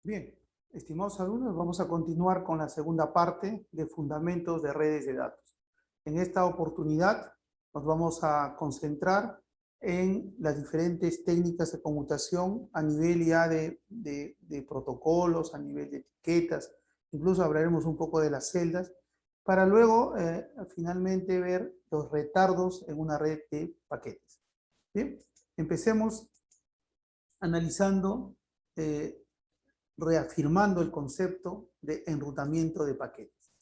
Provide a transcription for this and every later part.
Bien, estimados alumnos, vamos a continuar con la segunda parte de Fundamentos de Redes de Datos. En esta oportunidad nos vamos a concentrar en las diferentes técnicas de conmutación a nivel ya de protocolos, a nivel de etiquetas, incluso hablaremos un poco de las celdas, para luego finalmente ver los retardos en una red de paquetes. Bien, empecemos analizando reafirmando el concepto de enrutamiento de paquetes.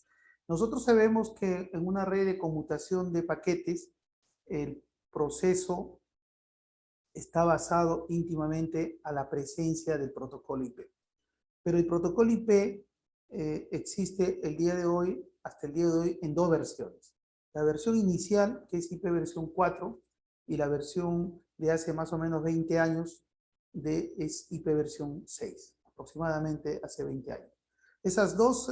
Nosotros sabemos que en una red de conmutación de paquetes, el proceso está basado íntimamente a la presencia del protocolo IP. Pero el protocolo IP existe el día de hoy, hasta el día de hoy, en dos versiones. La versión inicial, que es IP versión 4, y la versión de hace más o menos 20 años, es IP versión 6. Aproximadamente hace 20 años. Esas dos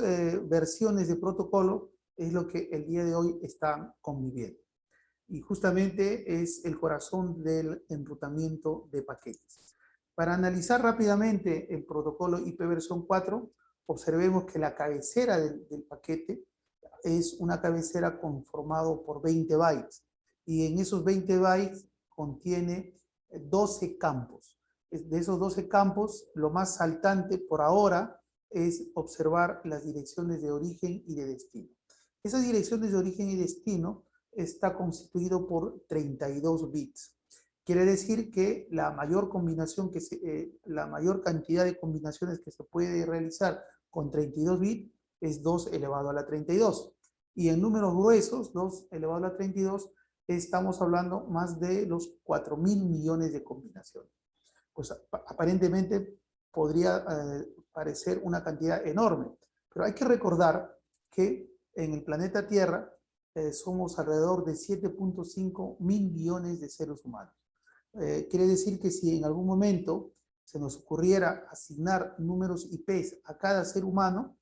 versiones de protocolo es lo que el día de hoy están conviviendo. Y justamente es el corazón del enrutamiento de paquetes. Para analizar rápidamente el protocolo IP versión 4, observemos que la cabecera del paquete es una cabecera conformada por 20 bytes. Y en esos 20 bytes contiene 12 campos. De esos 12 campos, lo más saltante por ahora es observar las direcciones de origen y de destino. Esas direcciones de origen y destino está constituido por 32 bits. Quiere decir que la mayor combinación la mayor cantidad de combinaciones que se puede realizar con 32 bits es 2 elevado a la 32. Y en números gruesos, 2 elevado a la 32, estamos hablando más de los 4.000 millones de combinaciones. Pues aparentemente podría parecer una cantidad enorme, pero hay que recordar que en el planeta Tierra somos alrededor de 7.5 mil millones de seres humanos. Quiere decir que si en algún momento se nos ocurriera asignar números IPs a cada ser humano,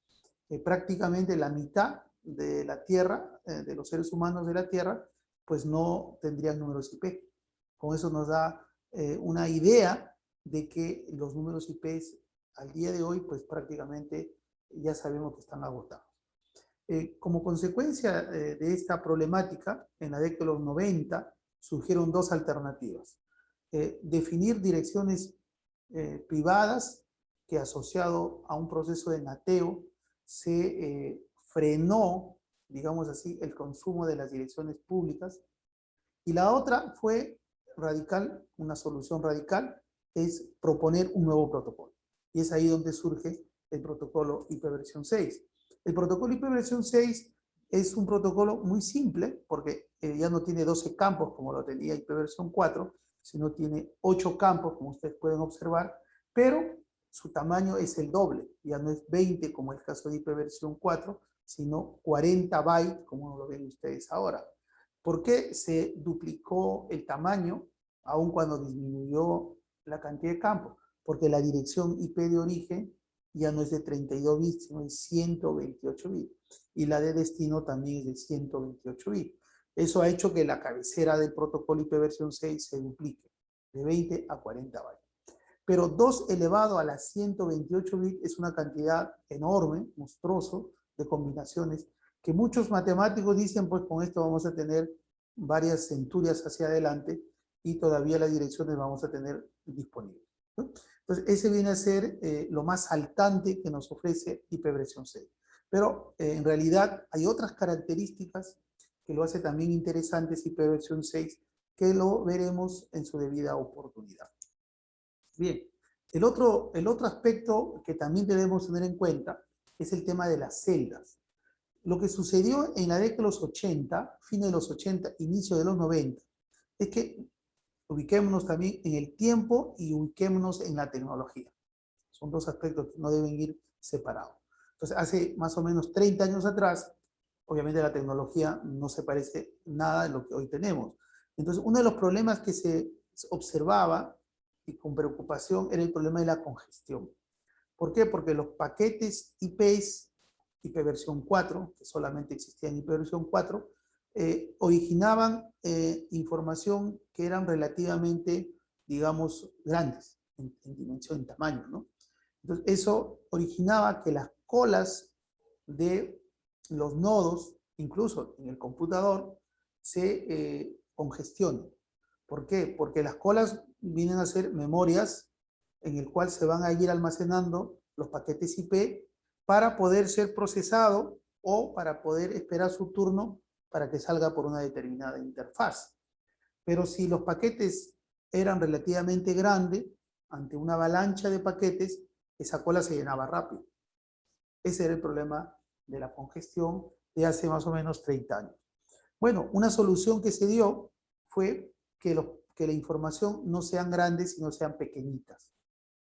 prácticamente la mitad de la Tierra, de los seres humanos de la Tierra, pues no tendrían números IP. Con eso nos da una idea de que los números IPs al día de hoy, pues prácticamente ya sabemos que están agotados. Como consecuencia de esta problemática, en la década de los 90 surgieron dos alternativas. Definir direcciones privadas que asociado a un proceso de nateo se frenó, digamos así, el consumo de las direcciones públicas. Y la otra fue radical, una solución radical, es proponer un nuevo protocolo. Y es ahí donde surge el protocolo IP versión 6. El protocolo IP versión 6 es un protocolo muy simple, porque ya no tiene 12 campos como lo tenía IP versión 4, sino tiene 8 campos, como ustedes pueden observar, pero su tamaño es el doble. Ya no es 20 como el caso de IP versión 4, sino 40 bytes, como lo ven ustedes ahora. ¿Por qué se duplicó el tamaño, aun cuando disminuyó la cantidad de campos? Porque la dirección IP de origen ya no es de 32 bits, sino de 128 bits. Y la de destino también es de 128 bits. Eso ha hecho que la cabecera del protocolo IP versión 6 se duplique, de 20 a 40 bytes. Pero 2 elevado a las 128 bits es una cantidad enorme, monstruoso, de combinaciones, que muchos matemáticos dicen, pues con esto vamos a tener varias centurias hacia adelante y todavía las direcciones vamos a tener disponibles, ¿no? Entonces, ese viene a ser lo más saltante que nos ofrece IP versión 6. Pero en realidad hay otras características que lo hace también interesante IP versión 6, que lo veremos en su debida oportunidad. Bien, el otro aspecto que también debemos tener en cuenta es el tema de las celdas. Lo que sucedió en la década de los 80, fines de los 80, inicio de los 90, es que ubiquémonos también en el tiempo y ubiquémonos en la tecnología. Son dos aspectos que no deben ir separados. Entonces, hace más o menos 30 años atrás, obviamente la tecnología no se parece nada de lo que hoy tenemos. Entonces, uno de los problemas que se observaba y con preocupación era el problema de la congestión. ¿Por qué? Porque los paquetes IPs, IP versión 4, que solamente existía en IP versión 4, originaban información que eran relativamente, digamos, grandes en dimensión, en tamaño, ¿no? Entonces, eso originaba que las colas de los nodos, incluso en el computador, se congestionen. ¿Por qué? Porque las colas vienen a ser memorias en el cual se van a ir almacenando los paquetes IP para poder ser procesado o para poder esperar su turno para que salga por una determinada interfaz. Pero si los paquetes eran relativamente grandes, ante una avalancha de paquetes, esa cola se llenaba rápido. Ese era el problema de la congestión de hace más o menos 30 años. Bueno, una solución que se dio fue que la información no sean grandes, sino sean pequeñitas.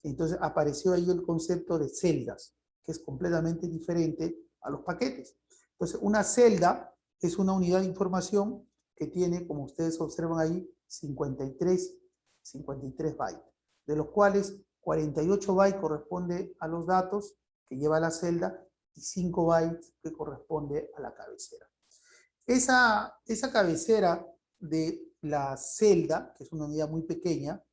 Entonces apareció ahí el concepto de celdas, que es completamente diferente a los paquetes. Entonces, una celda es una unidad de información que tiene, como ustedes observan ahí, 53 bytes, de los cuales 48 bytes corresponde a los datos que lleva la celda y 5 bytes que corresponde a la cabecera. Esa cabecera de la celda, que es una unidad muy pequeña,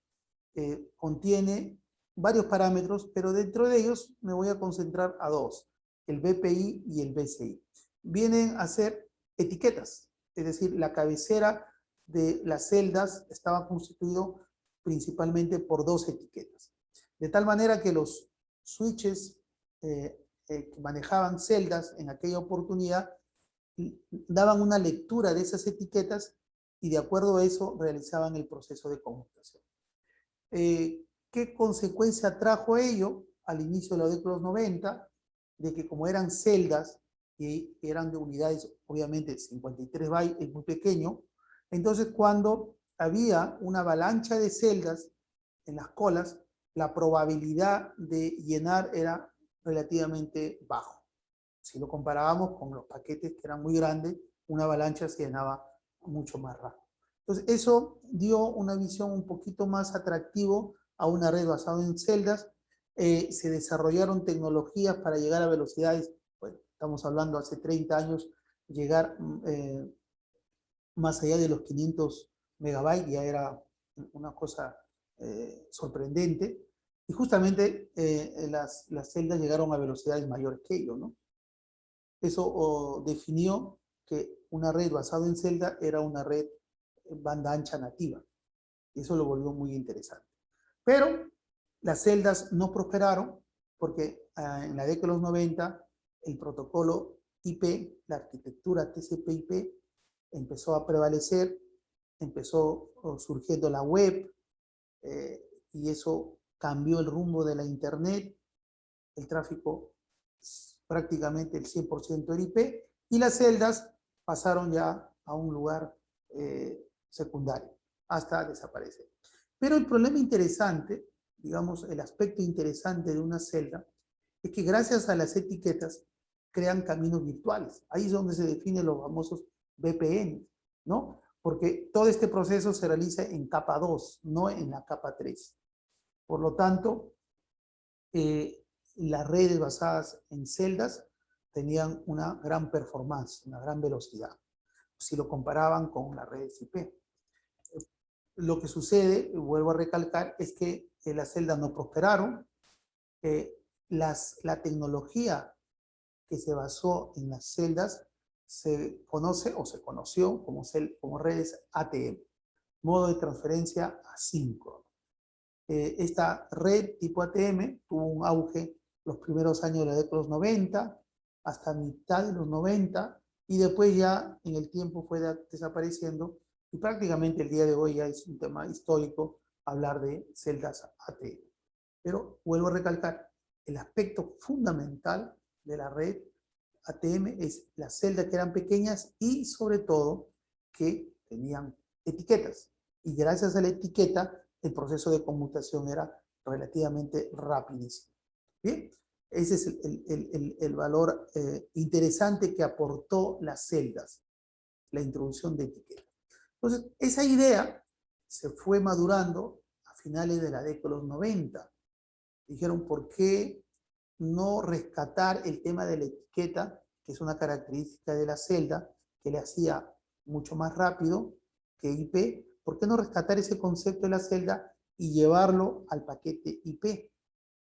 contiene varios parámetros, pero dentro de ellos me voy a concentrar a dos, el BPI y el BCI. Vienen a ser etiquetas, es decir, la cabecera de las celdas estaba constituido principalmente por dos etiquetas. De tal manera que los switches que manejaban celdas en aquella oportunidad daban una lectura de esas etiquetas y de acuerdo a eso realizaban el proceso de conmutación. ¿Qué consecuencia trajo ello al inicio de la década de los 90? De que como eran celdas y eran de unidades, obviamente 53 bytes es muy pequeño, entonces cuando había una avalancha de celdas en las colas, la probabilidad de llenar era relativamente bajo. Si lo comparábamos con los paquetes que eran muy grandes, una avalancha se llenaba mucho más rápido. Entonces, eso dio una visión un poquito más atractivo a una red basada en celdas. Se desarrollaron tecnologías para llegar a velocidades, bueno, estamos hablando hace 30 años, llegar más allá de los 500 megabytes, ya era una cosa sorprendente. Y justamente las celdas llegaron a velocidades mayores que ello, ¿no? Eso definió que una red basada en celda era una red banda ancha nativa. Y eso lo volvió muy interesante. Pero las celdas no prosperaron porque en la década de los 90 el protocolo IP, la arquitectura TCP/IP, empezó a prevalecer, empezó surgiendo la web y eso cambió el rumbo de la Internet, el tráfico prácticamente el 100% era IP, y las celdas pasaron ya a un lugar secundario, hasta desaparecer. Pero el problema interesante, digamos, el aspecto interesante de una celda, es que gracias a las etiquetas crean caminos virtuales. Ahí es donde se definen los famosos VPN, ¿no? Porque todo este proceso se realiza en capa 2, no en la capa 3. Por lo tanto, las redes basadas en celdas tenían una gran performance, una gran velocidad, si lo comparaban con las redes IP. Lo que sucede, vuelvo a recalcar, es que las celdas no prosperaron. La tecnología que se basó en las celdas se conoce o se conoció como redes ATM, modo de transferencia asíncrono. Esta red tipo ATM tuvo un auge los primeros años de la década de los 90, hasta mitad de los 90, y después ya en el tiempo fue desapareciendo, y prácticamente el día de hoy ya es un tema histórico hablar de celdas ATM. Pero vuelvo a recalcar, el aspecto fundamental de la red ATM es las celdas que eran pequeñas y sobre todo que tenían etiquetas. Y gracias a la etiqueta el proceso de conmutación era relativamente rapidísimo. Bien, ese es el valor interesante que aportó las celdas, la introducción de etiquetas. Entonces, esa idea se fue madurando a finales de la década de los 90. Dijeron, ¿por qué no rescatar el tema de la etiqueta, que es una característica de la celda, que le hacía mucho más rápido que IP? ¿Por qué no rescatar ese concepto de la celda y llevarlo al paquete IP?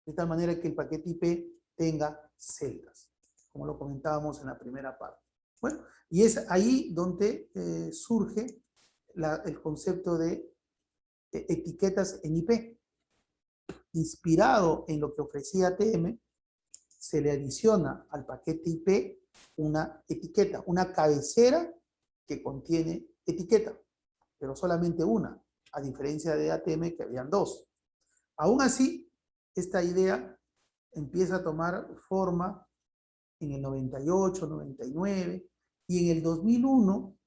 de tal manera que el paquete IP tenga celdas, como lo comentábamos en la primera parte. Bueno, y es ahí donde surge el concepto de etiquetas en IP. Inspirado en lo que ofrecía ATM, se le adiciona al paquete IP una etiqueta, una cabecera que contiene etiqueta, pero solamente una, a diferencia de ATM que habían dos. Aún así, esta idea empieza a tomar forma en el 98, 99, y en el 2001,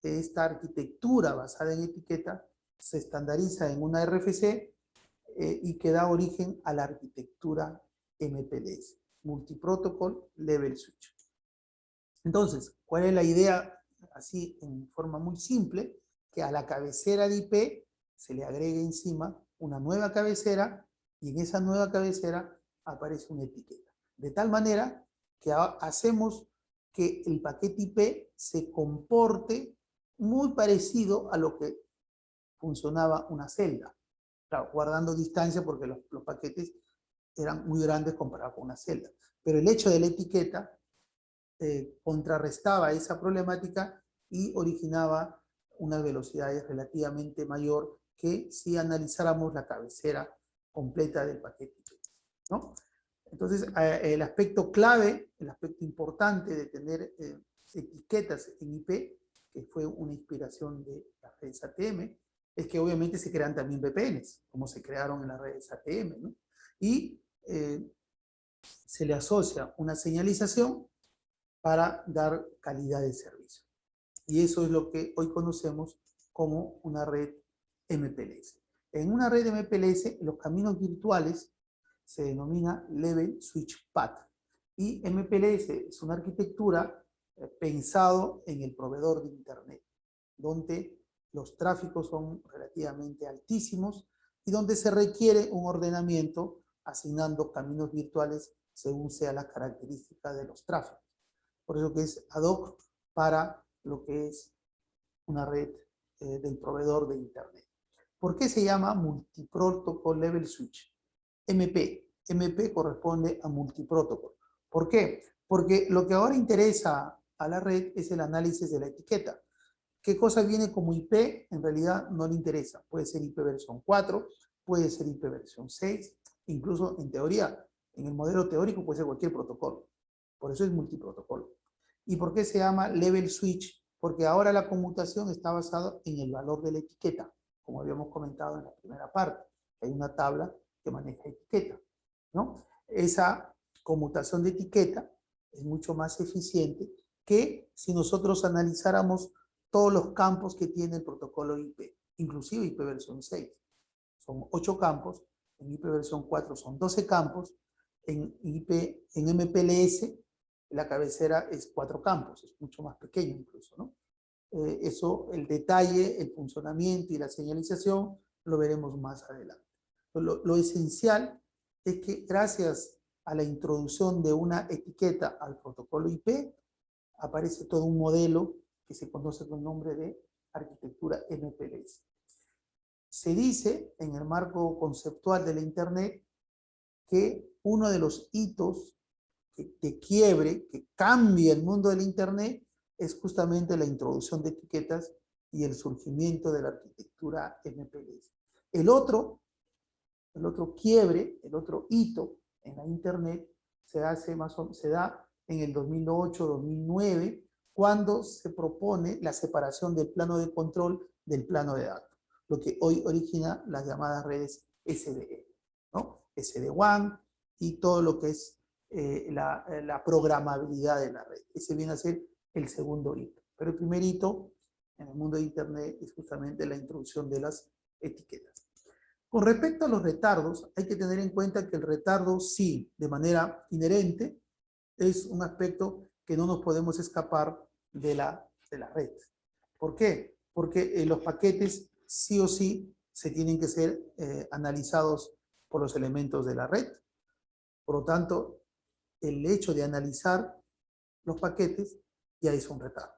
esta arquitectura basada en etiqueta se estandariza en una RFC y que da origen a la arquitectura MPLS, Multiprotocol Level Switch. Entonces, ¿cuál es la idea? Así, en forma muy simple, que a la cabecera de IP se le agregue encima una nueva cabecera y en esa nueva cabecera aparece una etiqueta. De tal manera que hacemos que el paquete IP se comporte muy parecido a lo que funcionaba una celda. Claro, guardando distancia porque los paquetes eran muy grandes comparados con una celda. Pero el hecho de la etiqueta contrarrestaba esa problemática y originaba unas velocidades relativamente mayor que si analizáramos la cabecera completa del paquete, ¿no? Entonces, el aspecto clave, el aspecto importante de tener etiquetas en IP, que fue una inspiración de las redes ATM, es que obviamente se crean también VPNs, como se crearon en las redes ATM, ¿no? Y se le asocia una señalización para dar calidad de servicio. Y eso es lo que hoy conocemos como una red MPLS. En una red MPLS, los caminos virtuales se denomina Level Switch Path. Y MPLS es una arquitectura pensado en el proveedor de Internet, donde los tráficos son relativamente altísimos y donde se requiere un ordenamiento asignando caminos virtuales según sea la característica de los tráficos. Por eso que es ad hoc para lo que es una red del proveedor de Internet. ¿Por qué se llama Multiprotocol Level Switch? MP. MP corresponde a Multiprotocol. ¿Por qué? Porque lo que ahora interesa a la red es el análisis de la etiqueta. ¿Qué cosa viene como IP? En realidad no le interesa. Puede ser IP versión 4, puede ser IP versión 6, incluso en teoría, en el modelo teórico puede ser cualquier protocolo. Por eso es multiprotocolo. ¿Y por qué se llama Level Switch? Porque ahora la conmutación está basada en el valor de la etiqueta, como habíamos comentado en la primera parte. Hay una tabla que maneja etiqueta, ¿no? Esa conmutación de etiqueta es mucho más eficiente que si nosotros analizáramos todos los campos que tiene el protocolo IP, inclusive IP versión 6. Son 8 campos, en IP versión 4 son 12 campos, en MPLS la cabecera es 4 campos, es mucho más pequeño incluso, ¿no? Eso, el detalle, el funcionamiento y la señalización lo veremos más adelante. Lo esencial es que gracias a la introducción de una etiqueta al protocolo IP, aparece todo un modelo que se conoce con el nombre de arquitectura MPLS. Se dice, en el marco conceptual de la Internet, que uno de los hitos de quiebre, que cambia el mundo del Internet, es justamente la introducción de etiquetas y el surgimiento de la arquitectura MPLS. El otro quiebre, el otro hito en la Internet se da en el 2008-2009, cuando se propone la separación del plano de control del plano de datos, lo que hoy origina las llamadas redes SDN, ¿no? SD-WAN y todo lo que es la programabilidad de la red. Ese viene a ser el segundo hito. Pero el primer hito en el mundo de Internet es justamente la introducción de las etiquetas. Con respecto a los retardos, hay que tener en cuenta que el retardo sí, de manera inherente, es un aspecto que no nos podemos escapar de la red. ¿Por qué? Porque los paquetes sí o sí se tienen que ser analizados por los elementos de la red. Por lo tanto, el hecho de analizar los paquetes ya es un retardo.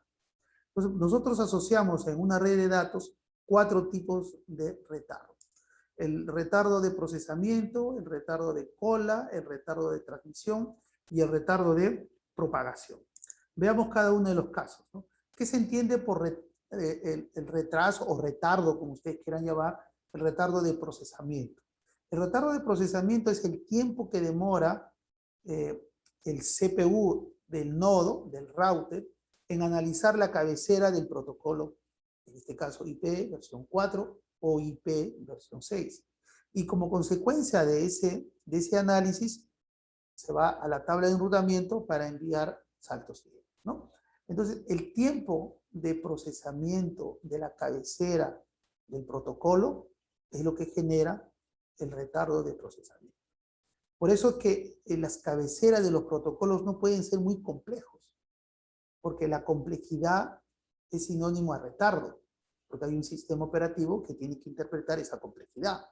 Entonces, nosotros asociamos en una red de datos 4 tipos de retardo. el retardo de procesamiento, el retardo de cola, el retardo de transmisión y el retardo de propagación. Veamos cada uno de los casos, ¿no? ¿Qué se entiende por el retraso o retardo, como ustedes quieran llamar, el retardo de procesamiento? El retardo de procesamiento es el tiempo que demora el CPU del nodo, del router, en analizar la cabecera del protocolo, en este caso IP versión 4 o IP versión 6. Y como consecuencia de ese análisis, se va a la tabla de enrutamiento para enviar saltos siguientes, ¿no? Entonces, el tiempo de procesamiento de la cabecera del protocolo es lo que genera el retardo de procesamiento. Por eso es que las cabeceras de los protocolos no pueden ser muy complejos, porque la complejidad es sinónimo a retardo, porque hay un sistema operativo que tiene que interpretar esa complejidad.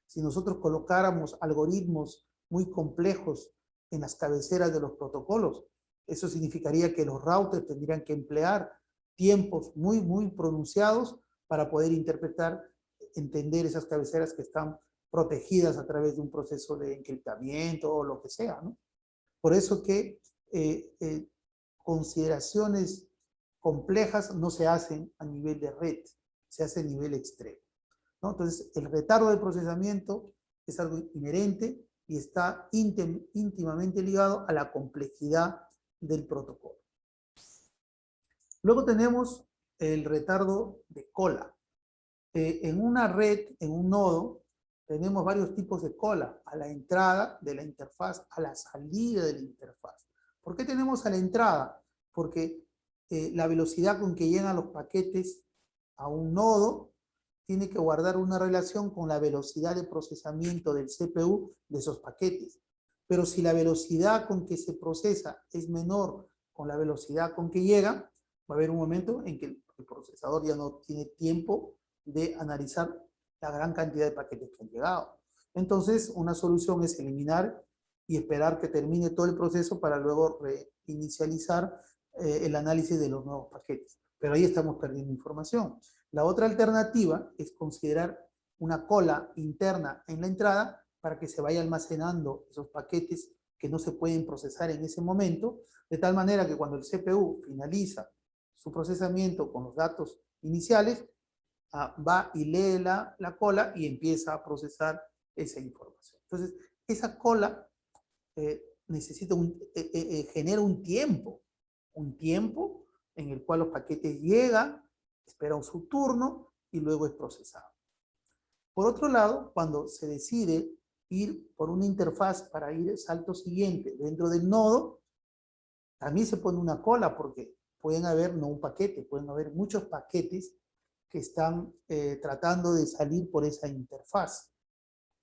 Si nosotros colocáramos algoritmos muy complejos en las cabeceras de los protocolos, eso significaría que los routers tendrían que emplear tiempos muy pronunciados para poder interpretar, entender esas cabeceras que están protegidas a través de un proceso de encriptamiento o lo que sea, ¿no? Por eso que consideraciones complejas no se hacen a nivel de red, se hace a nivel extremo, ¿no? Entonces, el retardo de procesamiento es algo inherente y está íntimamente ligado a la complejidad del protocolo. Luego tenemos el retardo de cola. En una red, en un nodo, tenemos varios tipos de cola, a la entrada de la interfaz, a la salida de la interfaz. ¿Por qué tenemos a la entrada? Porque la velocidad con que llegan los paquetes a un nodo tiene que guardar una relación con la velocidad de procesamiento del CPU de esos paquetes. Pero si la velocidad con que se procesa es menor con la velocidad con que llega, va a haber un momento en que el procesador ya no tiene tiempo de analizar la gran cantidad de paquetes que han llegado. Entonces, una solución es eliminar y esperar que termine todo el proceso para luego reinicializar el análisis de los nuevos paquetes. Pero ahí estamos perdiendo información. La otra alternativa es considerar una cola interna en la entrada para que se vaya almacenando esos paquetes que no se pueden procesar en ese momento, de tal manera que cuando el CPU finaliza su procesamiento con los datos iniciales, va y lee la cola y empieza a procesar esa información. Entonces, esa cola necesita genera un tiempo en el cual los paquetes llegan, esperan su turno y luego es procesado. Por otro lado, cuando se decide ir por una interfaz para ir al salto siguiente dentro del nodo, también se pone una cola porque pueden haber, no un paquete, pueden haber muchos paquetes que están tratando de salir por esa interfaz.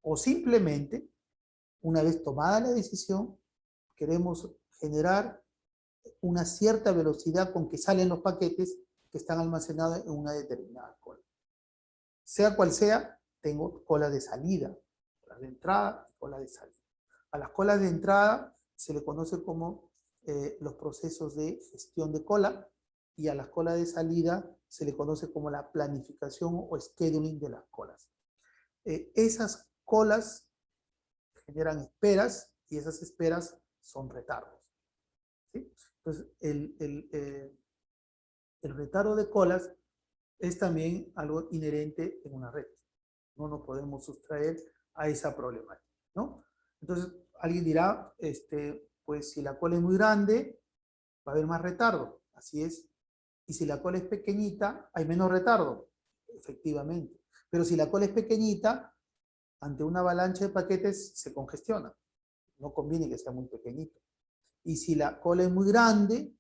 O simplemente, una vez tomada la decisión, queremos generar una cierta velocidad con que salen los paquetes que están almacenados en una determinada cola. Sea cual sea, tengo cola de salida, cola de entrada y cola de salida. A las colas de entrada se le conoce como los procesos de gestión de cola, y a las colas de salida se le conoce como la planificación o scheduling de las colas. Esas colas generan esperas y esas esperas son retardos, ¿sí? Entonces, el retardo de colas es también algo inherente en una red. No nos podemos sustraer a esa problemática, ¿no? Entonces, alguien dirá, pues si la cola es muy grande, va a haber más retardo. Así es. Y si la cola es pequeñita, hay menos retardo. Efectivamente. Pero si la cola es pequeñita, ante una avalancha de paquetes se congestiona. No conviene que sea muy pequeñito. Y si la cola es muy grande,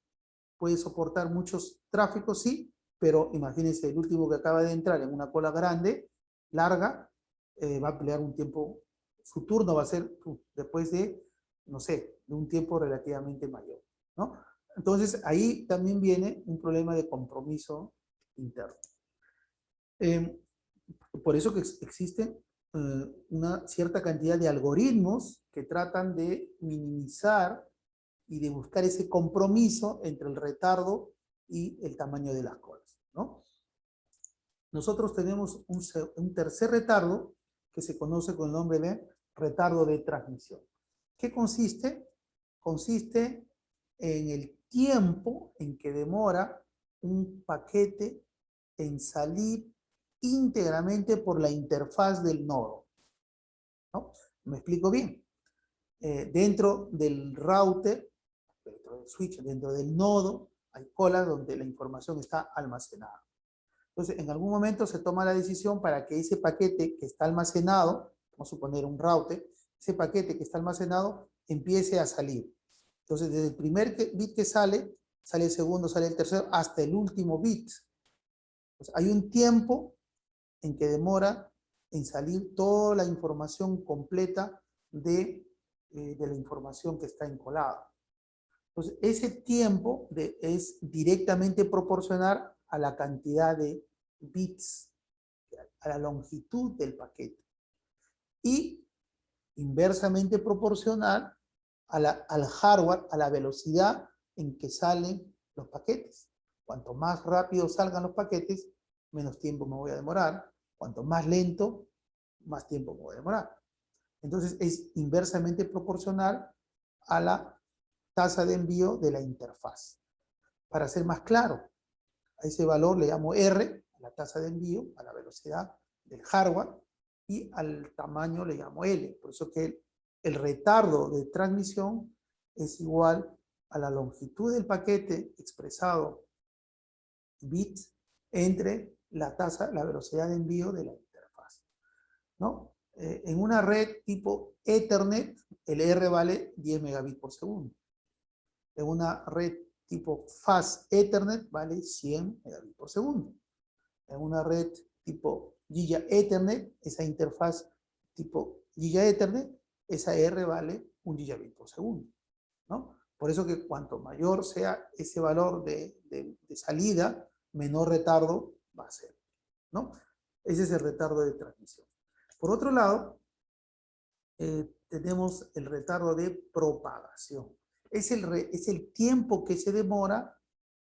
puede soportar muchos tráficos, sí, pero imagínense, el último que acaba de entrar en una cola grande, larga, va a emplear un tiempo, su turno va a ser después de, no sé, de un tiempo relativamente mayor, ¿no? Entonces, ahí también viene un problema de compromiso interno. Por eso que existen una cierta cantidad de algoritmos que tratan de minimizar y de buscar ese compromiso entre el retardo y el tamaño de las colas, ¿no? Nosotros tenemos un tercer retardo, que se conoce con el nombre de retardo de transmisión. ¿Qué consiste? Consiste en el tiempo en que demora un paquete en salir íntegramente por la interfaz del nodo, ¿no? ¿Me explico bien? Dentro del router, dentro del switch, dentro del nodo, hay colas donde la información está almacenada. Entonces, en algún momento se toma la decisión para que ese paquete que está almacenado, vamos a suponer un router, ese paquete que está almacenado empiece a salir. Entonces, desde el primer bit que sale, sale el segundo, sale el tercero, hasta el último bit. Entonces, hay un tiempo en que demora en salir toda la información completa de la información que está encolada. Entonces, ese tiempo es directamente proporcional a la cantidad de bits, a la longitud del paquete. Y inversamente proporcional al hardware, a la velocidad en que salen los paquetes. Cuanto más rápido salgan los paquetes, menos tiempo me voy a demorar. Cuanto más lento, más tiempo me voy a demorar. Entonces es inversamente proporcional a la tasa de envío de la interfaz. Para ser más claro, a ese valor le llamo R, a la tasa de envío, a la velocidad del hardware, y al tamaño le llamo L. Por eso que el retardo de transmisión es igual a la longitud del paquete expresado bits entre la velocidad de envío de la interfaz, ¿no? En una red tipo Ethernet, el R vale 10 megabits por segundo. En una red tipo Fast Ethernet vale 100 megabits por segundo. En una red tipo Giga Ethernet, esa interfaz tipo Giga Ethernet, esa R vale 1 gigabit por segundo, ¿no? Por eso que cuanto mayor sea ese valor de salida, menor retardo va a ser, ¿no? Ese es el retardo de transmisión. Por otro lado, tenemos el retardo de propagación. Es el tiempo que se demora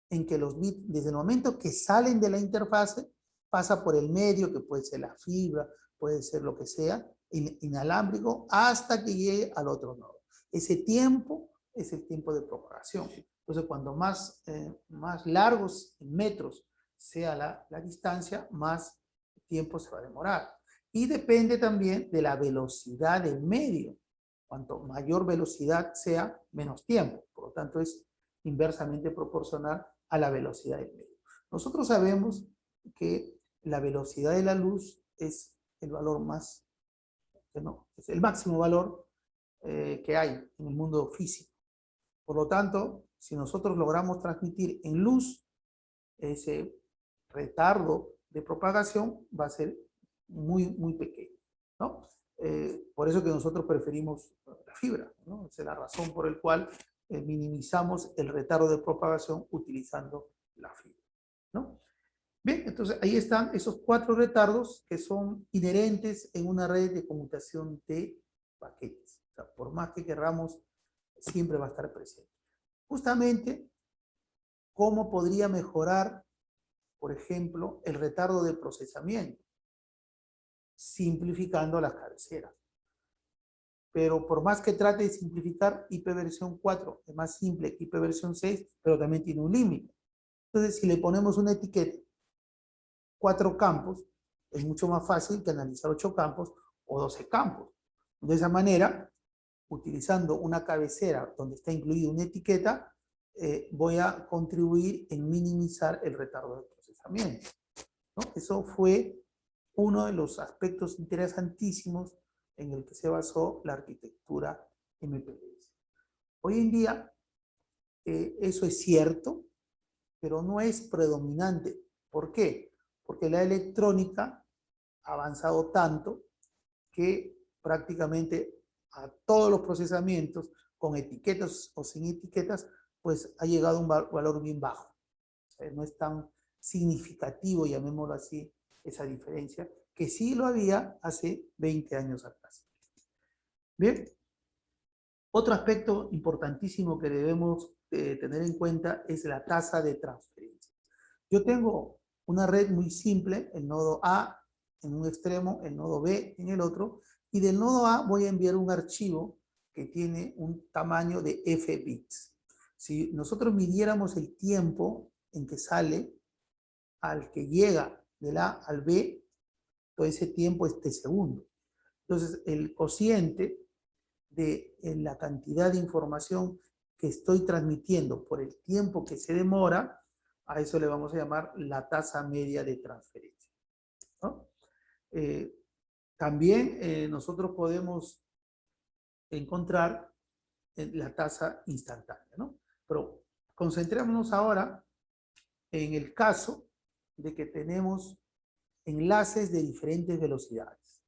en que los bits, desde el momento que salen de la interfase, pasa por el medio, que puede ser la fibra, puede ser lo que sea, inalámbrico, hasta que llegue al otro nodo. Ese tiempo es el tiempo de propagación. Entonces, cuando más largos en metros sea la distancia, más tiempo se va a demorar. Y depende también de la velocidad del medio. Cuanto mayor velocidad sea, menos tiempo. Por lo tanto, es inversamente proporcional a la velocidad del medio. Nosotros sabemos que la velocidad de la luz es el valor más, es el máximo valor que hay en el mundo físico. Por lo tanto, si nosotros logramos transmitir en luz, ese retardo de propagación va a ser muy, muy pequeño, ¿no? Por eso que nosotros preferimos la fibra, ¿no? Esa es la razón por la cual minimizamos el retardo de propagación utilizando la fibra, ¿no? Bien, entonces ahí están esos 4 retardos que son inherentes en una red de conmutación de paquetes. O sea, por más que queramos, siempre va a estar presente. Justamente, ¿cómo podría mejorar, por ejemplo, el retardo de procesamiento? Simplificando las cabeceras. Pero por más que trate de simplificar, IP versión 4 es más simple que IP versión 6, pero también tiene un límite. Entonces, si le ponemos una etiqueta, 4 campos, es mucho más fácil que analizar 8 campos o 12 campos. De esa manera, utilizando una cabecera donde está incluida una etiqueta, voy a contribuir en minimizar el retardo de procesamiento, ¿no? Eso fue uno de los aspectos interesantísimos en el que se basó la arquitectura MPLS. Hoy en día, eso es cierto, pero no es predominante. ¿Por qué? Porque la electrónica ha avanzado tanto que prácticamente a todos los procesamientos, con etiquetas o sin etiquetas, pues ha llegado a un valor bien bajo. O sea, no es tan significativo, llamémoslo así, esa diferencia, que sí lo había hace 20 años atrás. Bien, otro aspecto importantísimo que debemos tener en cuenta es la tasa de transferencia. Yo tengo una red muy simple, el nodo A en un extremo, el nodo B en el otro, y del nodo A voy a enviar un archivo que tiene un tamaño de F bits. Si nosotros midiéramos el tiempo en que sale al que llega del A al B, todo ese tiempo es T segundo. Entonces, el cociente de la cantidad de información que estoy transmitiendo por el tiempo que se demora, a eso le vamos a llamar la tasa media de transferencia, ¿no? También nosotros podemos encontrar la tasa instantánea, ¿no? Pero concentrémonos ahora en el caso de que tenemos enlaces de diferentes velocidades,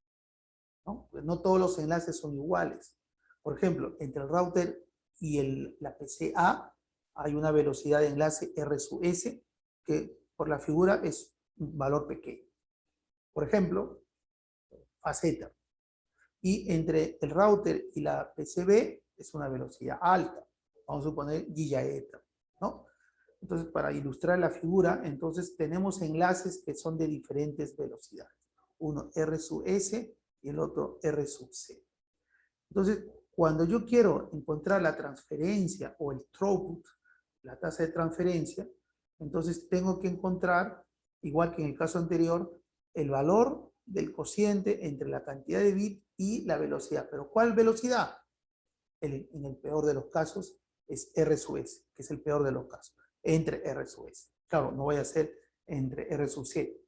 ¿no? Pues no todos los enlaces son iguales. Por ejemplo, entre el router y la PCA hay una velocidad de enlace R sub S que por la figura es un valor pequeño. Por ejemplo, faceta. Y entre el router y la PCB es una velocidad alta. Vamos a suponer gigaeta, ¿no? Entonces, para ilustrar la figura, entonces tenemos enlaces que son de diferentes velocidades. Uno R sub S y el otro R sub C. Entonces, cuando yo quiero encontrar la transferencia o el throughput, la tasa de transferencia, entonces tengo que encontrar, igual que en el caso anterior, el valor del cociente entre la cantidad de bits y la velocidad. ¿Pero cuál velocidad? En el peor de los casos es R sub S, que es el peor de los casos, entre R sub S. Claro, no voy a hacer entre R sub C,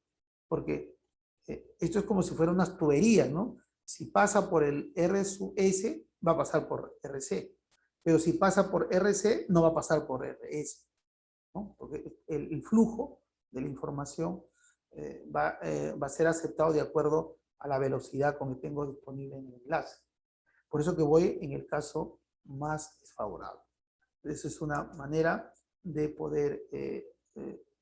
porque esto es como si fueran unas tuberías, ¿no? Si pasa por el R sub S, va a pasar por RC. Pero si pasa por RC, no va a pasar por RS, ¿no? Porque el flujo de la información va a ser aceptado de acuerdo a la velocidad con que tengo disponible en el enlace. Por eso que voy en el caso más desfavorable. Esa es una manera de poder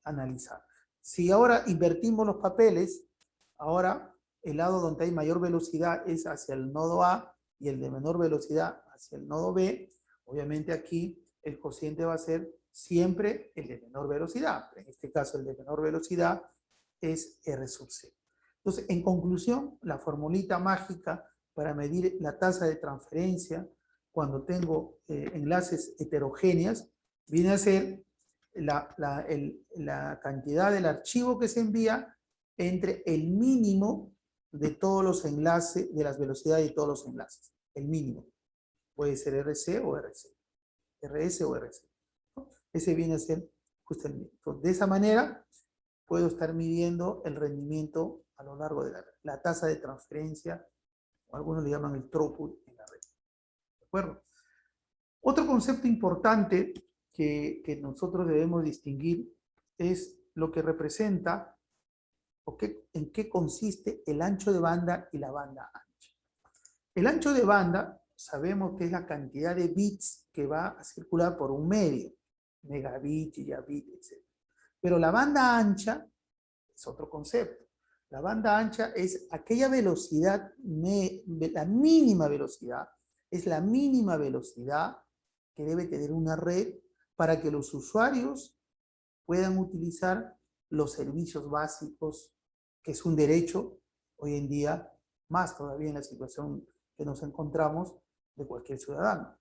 analizar. Si ahora invertimos los papeles, ahora el lado donde hay mayor velocidad es hacia el nodo A y el de menor velocidad hacia el nodo B. Obviamente aquí el cociente va a ser siempre el de menor velocidad. En este caso el de menor velocidad es R sub C. Entonces, en conclusión, la formulita mágica para medir la tasa de transferencia cuando tengo enlaces heterogéneas viene a ser la cantidad del archivo que se envía entre el mínimo de todos los enlaces, de las velocidades de todos los enlaces. El mínimo. Puede ser RC o RC. RS o RC. ¿No? Ese viene a ser justo el mínimo. Entonces, de esa manera puedo estar midiendo el rendimiento a lo largo de la tasa de transferencia, o algunos le llaman el throughput en la red. ¿De acuerdo? Otro concepto importante que nosotros debemos distinguir es lo que representa o en qué consiste el ancho de banda y la banda ancha. El ancho de banda sabemos que es la cantidad de bits que va a circular por un medio, megabit, gigabit, etc. Pero la banda ancha es otro concepto. La banda ancha es aquella velocidad, la mínima velocidad, es la mínima velocidad que debe tener una red para que los usuarios puedan utilizar los servicios básicos, que es un derecho hoy en día, más todavía en la situación que nos encontramos de cualquier ciudadano,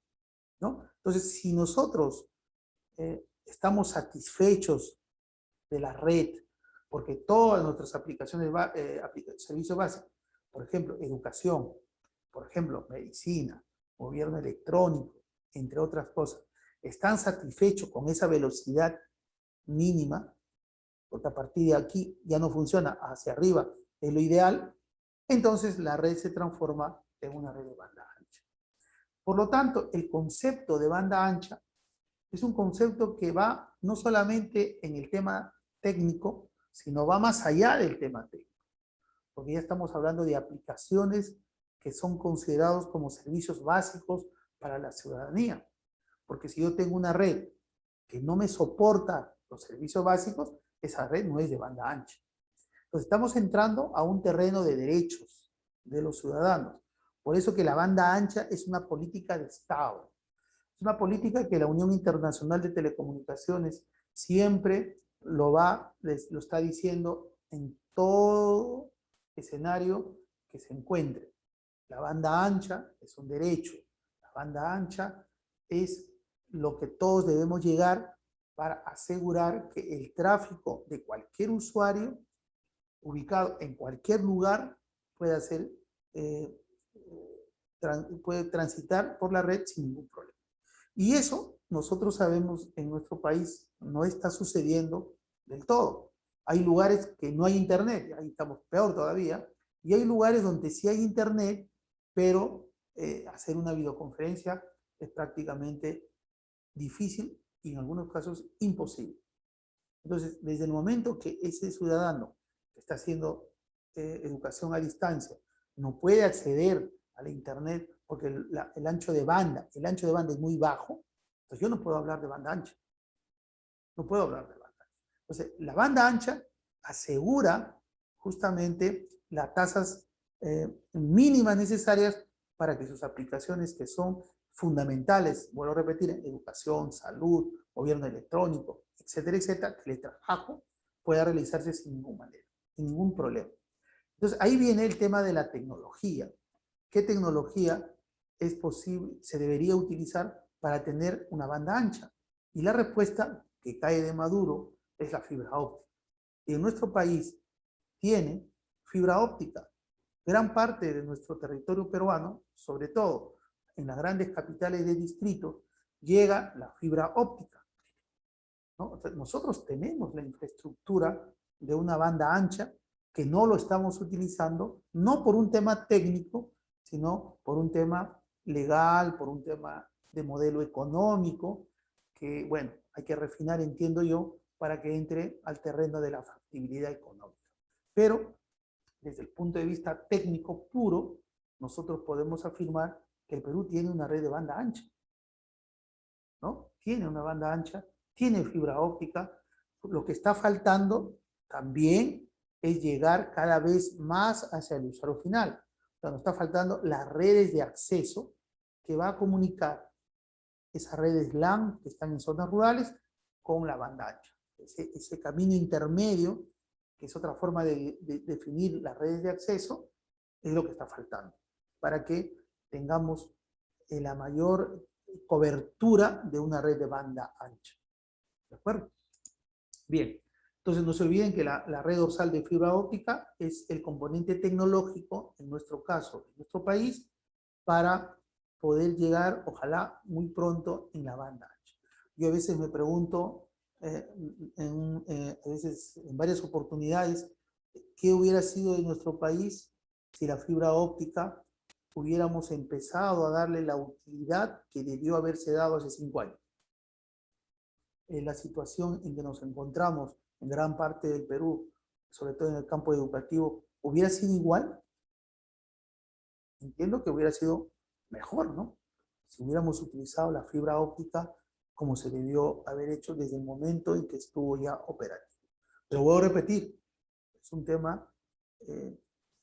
¿no? Entonces, si nosotros estamos satisfechos de la red, porque todas nuestras aplicaciones, servicios básicos, por ejemplo, educación, por ejemplo, medicina, gobierno electrónico, entre otras cosas, están satisfechos con esa velocidad mínima, porque a partir de aquí ya no funciona, hacia arriba es lo ideal, entonces la red se transforma en una red de banda ancha. Por lo tanto, el concepto de banda ancha es un concepto que va no solamente en el tema técnico, sino va más allá del tema técnico, porque ya estamos hablando de aplicaciones que son considerados como servicios básicos para la ciudadanía, porque si yo tengo una red que no me soporta los servicios básicos, esa red no es de banda ancha. Entonces estamos entrando a un terreno de derechos de los ciudadanos. Por eso que la banda ancha es una política de Estado. Es una política que la Unión Internacional de Telecomunicaciones siempre lo está diciendo en todo escenario que se encuentre. La banda ancha es un derecho. La banda ancha es lo que todos debemos llegar para asegurar que el tráfico de cualquier usuario ubicado en cualquier lugar pueda ser, puede transitar por la red sin ningún problema. Y eso nosotros sabemos en nuestro país no está sucediendo del todo. Hay lugares que no hay internet, ahí estamos peor todavía, y hay lugares donde sí hay internet, pero hacer una videoconferencia es prácticamente difícil y en algunos casos imposible. Entonces, desde el momento que ese ciudadano que está haciendo educación a distancia no puede acceder a la internet porque el ancho de banda es muy bajo, entonces yo no puedo hablar de banda ancha. No puedo hablar de banda ancha. Entonces, la banda ancha asegura justamente las tasas mínimas necesarias para que sus aplicaciones que son fundamentales, vuelvo a repetir, en educación, salud, gobierno electrónico, etcétera, teletrabajo, pueda realizarse sin ningún manera, sin ningún problema. Entonces, ahí viene el tema de la tecnología. ¿Qué tecnología es posible, se debería utilizar para tener una banda ancha? Y la respuesta que cae de maduro es la fibra óptica. Y en nuestro país tiene fibra óptica. Gran parte de nuestro territorio peruano, sobre todo en las grandes capitales de distrito, llega la fibra óptica, ¿no? O sea, nosotros tenemos la infraestructura de una banda ancha que no lo estamos utilizando, no por un tema técnico, sino por un tema legal, por un tema de modelo económico, que, bueno, hay que refinar, entiendo yo, para que entre al terreno de la factibilidad económica. Pero, desde el punto de vista técnico puro, nosotros podemos afirmar que el Perú tiene una red de banda ancha, ¿no? Tiene una banda ancha, tiene fibra óptica. Lo que está faltando también es llegar cada vez más hacia el usuario final. O sea, nos está faltando las redes de acceso que va a comunicar esas redes LAN que están en zonas rurales con la banda ancha. Ese camino intermedio, que es otra forma de definir las redes de acceso, es lo que está faltando para que tengamos la mayor cobertura de una red de banda ancha. ¿De acuerdo? Bien, entonces no se olviden que la red dorsal de fibra óptica es el componente tecnológico, en nuestro caso, en nuestro país, para poder llegar, ojalá, muy pronto en la banda ancha. Yo a veces me pregunto, a veces en varias oportunidades, ¿qué hubiera sido de nuestro país si la fibra óptica hubiéramos empezado a darle la utilidad que debió haberse dado hace 5 años? La situación en que nos encontramos en gran parte del Perú, sobre todo en el campo educativo, ¿hubiera sido igual? Entiendo que hubiera sido mejor, ¿no? Si hubiéramos utilizado la fibra óptica como se debió haber hecho desde el momento en que estuvo ya operativo. Pero voy a repetir, es un tema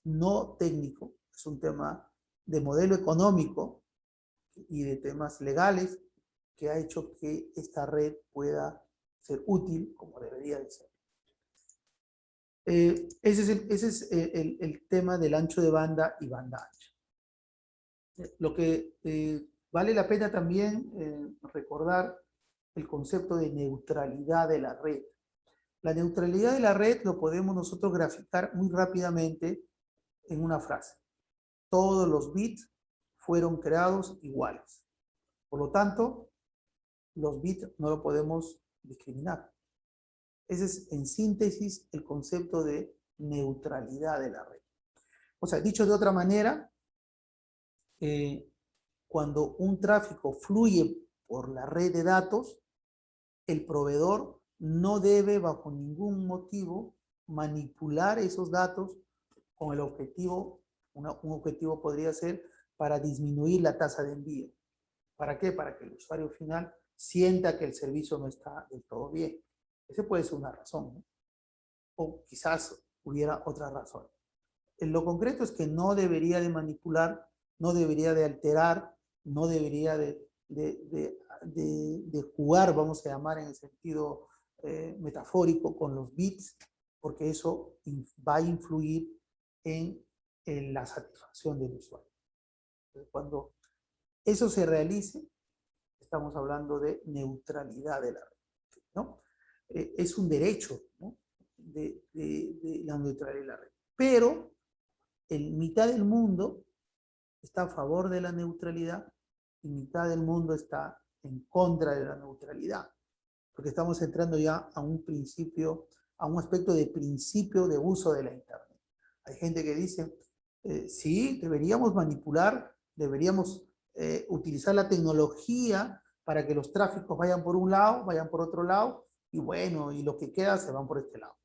no técnico, es un tema de modelo económico y de temas legales que ha hecho que esta red pueda ser útil como debería de ser. Ese es el tema del ancho de banda y banda ancha. Lo que vale la pena también recordar el concepto de neutralidad de la red. La neutralidad de la red lo podemos nosotros graficar muy rápidamente en una frase. Todos los bits fueron creados iguales. Por lo tanto, los bits no lo podemos discriminar. Ese es, en síntesis, el concepto de neutralidad de la red. O sea, dicho de otra manera, cuando un tráfico fluye por la red de datos, el proveedor no debe bajo ningún motivo manipular esos datos con el objetivo, un objetivo podría ser para disminuir la tasa de envío. ¿Para qué? Para que el usuario final sienta que el servicio no está del todo bien. Esa puede ser una razón, ¿no? O quizás hubiera otra razón. En lo concreto es que no debería de manipular, no debería de alterar, no debería de jugar, vamos a llamar en el sentido metafórico, con los bits, porque eso va a influir en la satisfacción del usuario. Entonces, cuando eso se realice, estamos hablando de neutralidad de la red, ¿no? Es un derecho, ¿no? de la neutralidad de la red. Pero en mitad del mundo está a favor de la neutralidad y mitad del mundo está en contra de la neutralidad, porque estamos entrando ya a un principio, a un aspecto de principio de uso de la Internet. Hay gente que dice, sí, deberíamos manipular, deberíamos utilizar la tecnología para que los tráficos vayan por un lado, vayan por otro lado, y bueno, y lo que queda se van por este lado,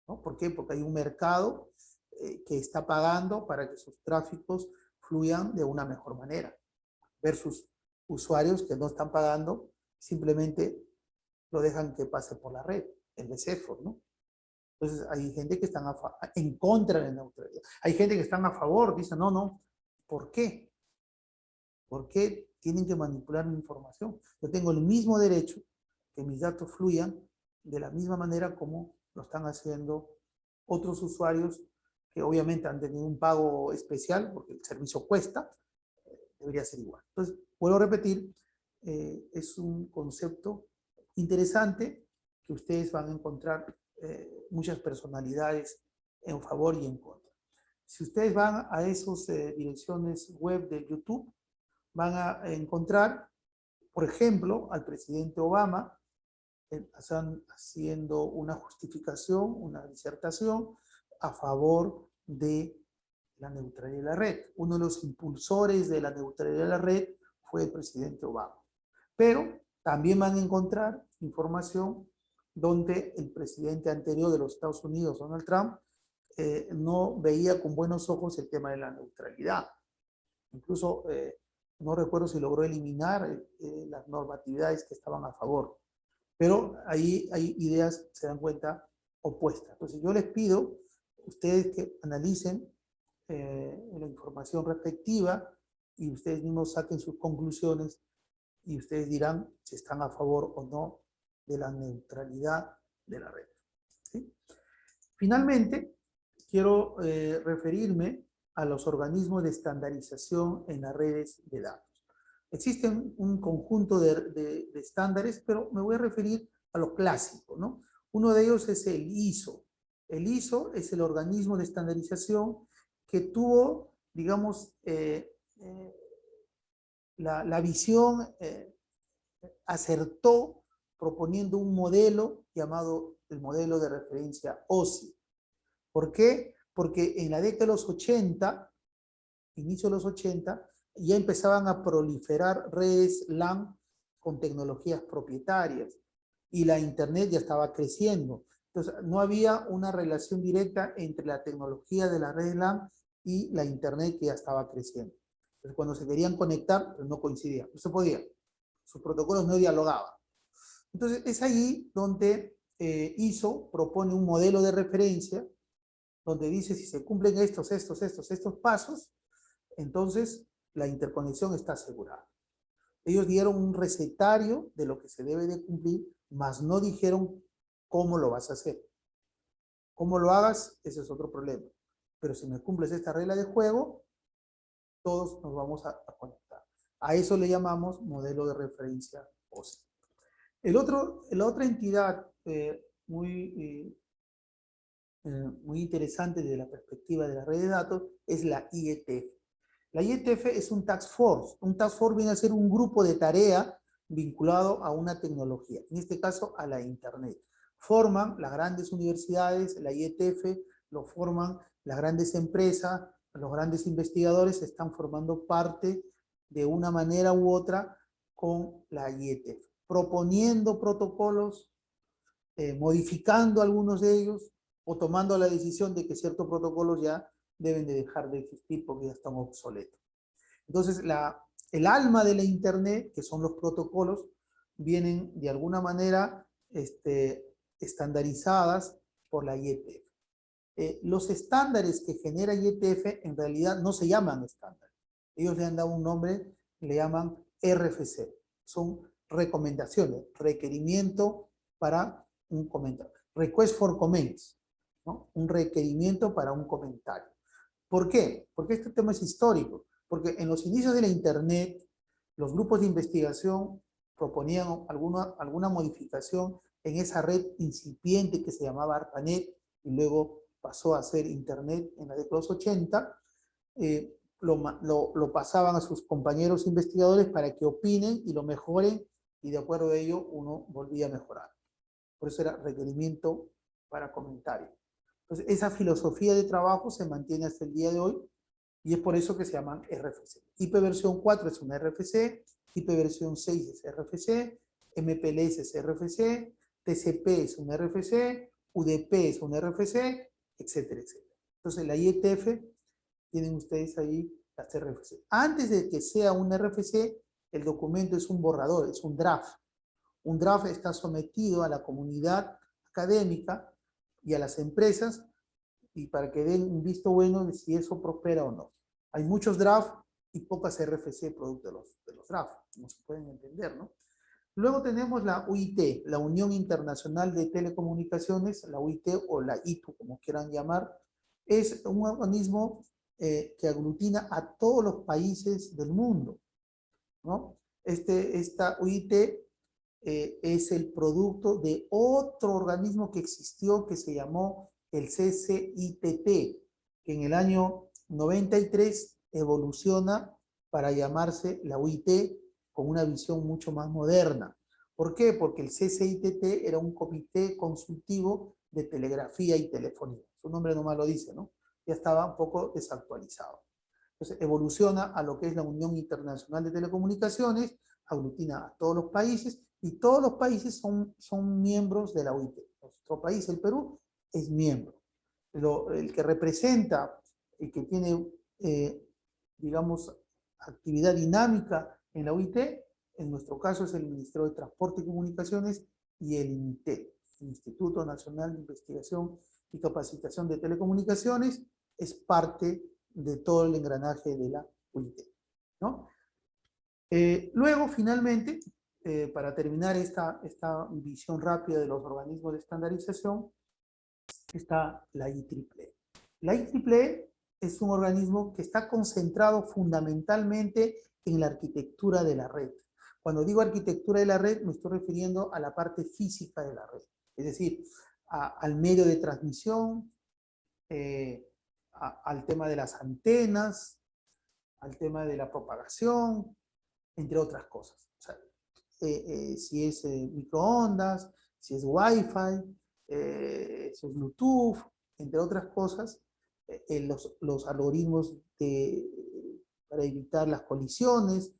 ¿no? ¿Por qué? Porque hay un mercado que está pagando para que sus tráficos fluyan de una mejor manera, versus usuarios que no están pagando, simplemente lo dejan que pase por la red, el deserto, ¿no? Entonces hay gente que están en contra de la neutralidad. Hay gente que están a favor, dicen, no, no, ¿por qué? ¿Por qué tienen que manipular mi información? Yo tengo el mismo derecho que mis datos fluyan de la misma manera como lo están haciendo otros usuarios que obviamente han tenido un pago especial porque el servicio cuesta, debería ser igual. Entonces, vuelvo a repetir, es un concepto interesante que ustedes van a encontrar muchas personalidades en favor y en contra. Si ustedes van a esas direcciones web de YouTube, van a encontrar, por ejemplo, al presidente Obama haciendo una justificación, una disertación a favor de la neutralidad de la red. Uno de los impulsores de la neutralidad de la red fue el presidente Obama. Pero también van a encontrar información donde el presidente anterior de los Estados Unidos, Donald Trump, no veía con buenos ojos el tema de la neutralidad. Incluso no recuerdo si logró eliminar las normatividades que estaban a favor. Pero ahí hay ideas, se dan cuenta, opuestas. Entonces yo les pido a ustedes que analicen la información respectiva y ustedes mismos saquen sus conclusiones y ustedes dirán si están a favor o no de la neutralidad de la red. ¿Sí? Finalmente, quiero referirme a los organismos de estandarización en las redes de datos. Existen un conjunto de estándares, pero me voy a referir a lo clásico, ¿no? Uno de ellos es el ISO. El ISO es el organismo de estandarización que tuvo, digamos, la visión acertó proponiendo un modelo llamado el modelo de referencia OSI. ¿Por qué? Porque en la década de los 80, inicio de los 80, ya empezaban a proliferar redes LAN con tecnologías propietarias y la Internet ya estaba creciendo. Entonces, no había una relación directa entre la tecnología de la red LAN y la Internet que ya estaba creciendo. Entonces, cuando se querían conectar, pues no coincidía, no se podía. Sus protocolos no dialogaban. Entonces, es ahí donde ISO propone un modelo de referencia donde dice si se cumplen estos pasos, entonces la interconexión está asegurada. Ellos dieron un recetario de lo que se debe de cumplir, mas no dijeron cómo lo vas a hacer. Cómo lo hagas, ese es otro problema. Pero si me cumples esta regla de juego, todos nos vamos a conectar. A eso le llamamos modelo de referencia OSI. La otra entidad muy interesante desde la perspectiva de la red de datos es la IETF. La IETF es un task force. Un task force viene a ser un grupo de tarea vinculado a una tecnología, en este caso a la Internet. Forman las grandes universidades, la IETF, lo forman las grandes empresas, los grandes investigadores están formando parte de una manera u otra con la IETF, proponiendo protocolos, modificando algunos de ellos, o tomando la decisión de que ciertos protocolos ya deben de dejar de existir porque ya están obsoletos. Entonces, el alma de la Internet, que son los protocolos, vienen de alguna manera estandarizadas por la IETF. Los estándares que genera IETF en realidad no se llaman estándares. Ellos le han dado un nombre, le llaman RFC. Son recomendaciones, requerimiento para un comentario. Request for comments. ¿no? Un requerimiento para un comentario. ¿Por qué? Porque este tema es histórico. Porque en los inicios de la Internet, los grupos de investigación proponían alguna modificación en esa red incipiente que se llamaba ARPANET y luego pasó a ser Internet en la década de los 80, lo pasaban a sus compañeros investigadores para que opinen y lo mejoren, y de acuerdo a ello uno volvía a mejorar. Por eso era requerimiento para comentario. Entonces, esa filosofía de trabajo se mantiene hasta el día de hoy, y es por eso que se llaman RFC. IP versión 4 es una RFC, IP versión 6 es RFC, MPLS es RFC, TCP es un RFC, UDP es un RFC, etcétera, etcétera. Entonces, la IETF, tienen ustedes ahí las RFC. Antes de que sea un RFC, el documento es un borrador, es un draft. Un draft está sometido a la comunidad académica y a las empresas, y para que den un visto bueno de si eso prospera o no. Hay muchos drafts y pocas RFC producto de los drafts, como se pueden entender, ¿no? Luego tenemos la UIT, la Unión Internacional de Telecomunicaciones, la UIT o la ITU, como quieran llamar. Es un organismo que aglutina a todos los países del mundo, ¿no? Esta UIT es el producto de otro organismo que existió que se llamó el CCITT, que en el año 93 evoluciona para llamarse la UIT con una visión mucho más moderna. ¿Por qué? Porque el CCITT era un comité consultivo de telegrafía y telefonía. Su nombre nomás lo dice, ¿no? Ya estaba un poco desactualizado. Entonces evoluciona a lo que es la Unión Internacional de Telecomunicaciones, aglutina a todos los países, y todos los países son miembros de la OIT. Nuestro país, el Perú, es miembro. El que representa, el que tiene, digamos, actividad dinámica en la OIT, en nuestro caso es el Ministerio de Transporte y Comunicaciones y el INTEL, el Instituto Nacional de Investigación y Capacitación de Telecomunicaciones, es parte de todo el engranaje de la OIT, ¿no? Luego, finalmente, para terminar esta visión rápida de los organismos de estandarización, está la IEEE. La IEEE es un organismo que está concentrado fundamentalmente en la arquitectura de la red. Cuando digo arquitectura de la red, me estoy refiriendo a la parte física de la red, es decir, al medio de transmisión, al tema de las antenas, al tema de la propagación, entre otras cosas. O sea, si es microondas, si es Wi-Fi, si es Bluetooth, entre otras cosas, los algoritmos para evitar las colisiones,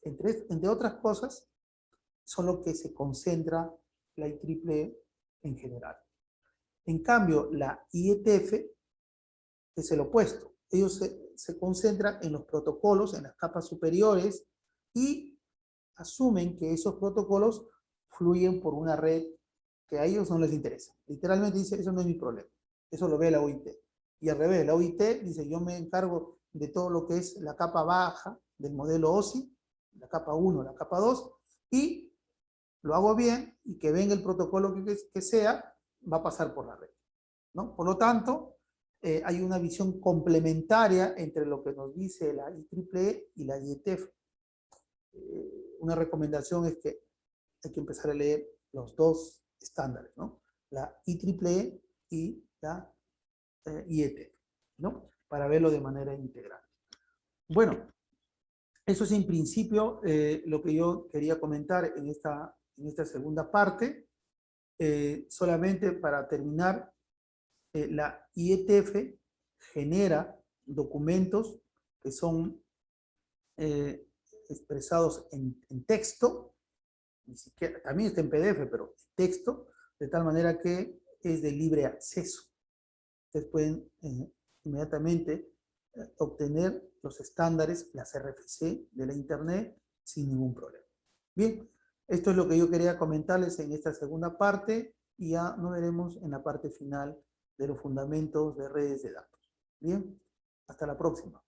entre otras cosas, son lo que se concentra la IEEE en general. En cambio, la IETF es el opuesto. Ellos se concentran en los protocolos, en las capas superiores, y asumen que esos protocolos fluyen por una red que a ellos no les interesa. Literalmente dice, eso no es mi problema. Eso lo ve la OIT. Y al revés, la OIT dice, yo me encargo de todo lo que es la capa baja del modelo OSI, la capa 1, la capa 2, y lo hago bien, y que venga el protocolo que sea, va a pasar por la red, ¿no? Por lo tanto, hay una visión complementaria entre lo que nos dice la IEEE y la IETF. Una recomendación es que hay que empezar a leer los dos estándares, ¿no? La IEEE y la IETF, ¿no? Para verlo de manera integral. Bueno, eso es en principio lo que yo quería comentar en esta segunda parte. Solamente para terminar, la IETF genera documentos que son expresados en texto, ni siquiera, también está en PDF, pero en texto, de tal manera que es de libre acceso. Ustedes pueden inmediatamente obtener los estándares, las RFC de la Internet, sin ningún problema. Bien, esto es lo que yo quería comentarles en esta segunda parte, y ya nos veremos en la parte final de los fundamentos de redes de datos. Bien, hasta la próxima.